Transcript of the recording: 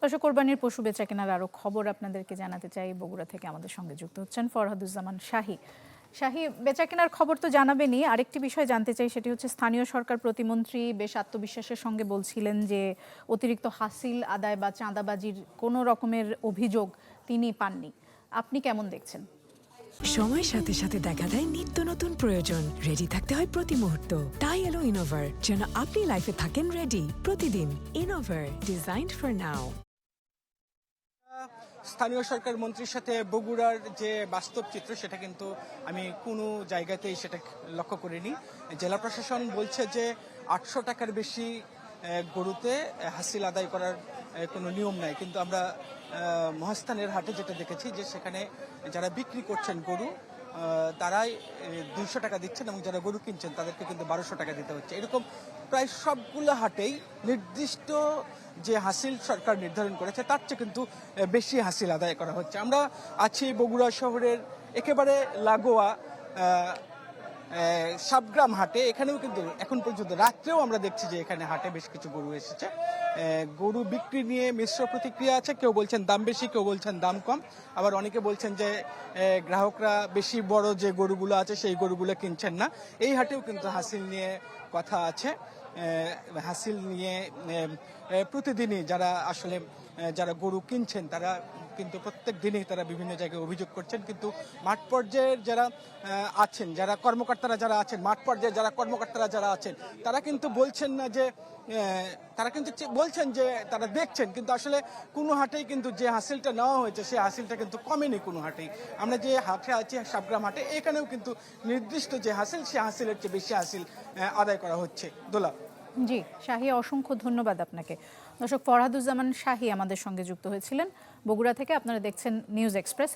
দর্শক, কোরবানির পশু বেচা কেনার আরও খবর আপনাদেরকে জানাতে চাই। বগুড়া থেকে আমাদের সঙ্গে যুক্ত হচ্ছেন ফরহাদুজ্জামান শাহী। শাহী, বেচা কেনার খবর তো জানাবেনই, আরেকটি বিষয় জানতে চাই, সেটি হচ্ছে স্থানীয় সরকার প্রতিমন্ত্রী বেশ আত্মবিশ্বাসের সঙ্গে বলছিলেন যে অতিরিক্ত হাসিল আদায় বা চাঁদাবাজির কোনো রকমের অভিযোগ তিনি পাননি। আপনি কেমন দেখছেন? সময়ের সাথে সাথে দেখা দেয় নিত্য নতুন প্রয়োজন। রেডি থাকতে হয় প্রতি মুহূর্ত। তাই এলো ইনোভার, যেন আপনি লাইফে থাকেন রেডি প্রতিদিন। Innova, designed for now. স্থানীয় সরকার মন্ত্রীর সাথে বগুড়ার যে বাস্তব চিত্র, সেটা কিন্তু আমি কোনো জায়গাতেই সেটা লক্ষ্য করিনি। জেলা প্রশাসন বলছে যে 800 টাকার বেশি গরুতে হাসিল আদায় করার কোনো নিয়ম নাই, কিন্তু আমরা মহাস্থানের হাটে যেটা দেখেছি যে সেখানে যারা বিক্রি করছেন গরু তারাই 200 টাকা দিচ্ছেন এবং যারা গরু কিনছেন তাদেরকে কিন্তু 1200 টাকা দিতে হচ্ছে। এরকম প্রায় সবগুলো হাটেই নির্দিষ্ট যে হাসিল সরকার নির্ধারণ করেছে তার চেয়ে কিন্তু বেশি হাসিল আদায় করা হচ্ছে। আমরা আছি বগুড়া শহরের একেবারে লাগোয়া সাবগ্রাম হাটে। এখানেও কিন্তু এখন পর্যন্ত রাত্রেও আমরা দেখছি যে এখানে হাটে বেশ কিছু গরু এসেছে। গরু বিক্রি নিয়ে মিশ্র প্রতিক্রিয়া আছে। কেউ বলছেন দাম বেশি, কেউ বলছেন দাম কম, আবার অনেকে বলছেন যে গ্রাহকরা বেশি বড় যে গরুগুলো আছে সেই গরুগুলো কিনছেন না। এই হাটেও কিন্তু হাসিল নিয়ে কথা আছে। হাসিল নিয়ে প্রতিদিনই যারা গরু কিনছেন তারা কিন্তু প্রত্যেক দিনই তারা বিভিন্ন জায়গায় অভিযোগ করছেন, কিন্তু মাঠ পর্যায়ের যারা আছেন, যারা কর্মকর্তারা যারা আছেন, মাঠ পর্যায়ে যারা কর্মকর্তারা যারা আছেন, তারা কিন্তু বলছেন না যে তারা কিন্তু বলছেন যে তারা দেখছেন, কিন্তু আসলে কোনো হাটেই কিন্তু যে হাসিলটা নেওয়া হয়েছে সেই হাসিলটা কিন্তু কমেনি কোনো হাটেই। আমরা যে হাটে আছি সাবগ্রাম হাটে, এখানেও কিন্তু নির্দিষ্ট যে হাসিল সে হাসিলের চেয়ে বেশি হাসিল আদায় করা হচ্ছে। দোলা। জি শাহী, অসংখ্য ধন্যবাদ আপনাকে। দর্শক, ফরহাদুজ্জামান শাহী আমাদের সঙ্গে যুক্ত হয়েছিলেন বগুড়া থেকে। আপনারা দেখছেন নিউজ এক্সপ্রেস।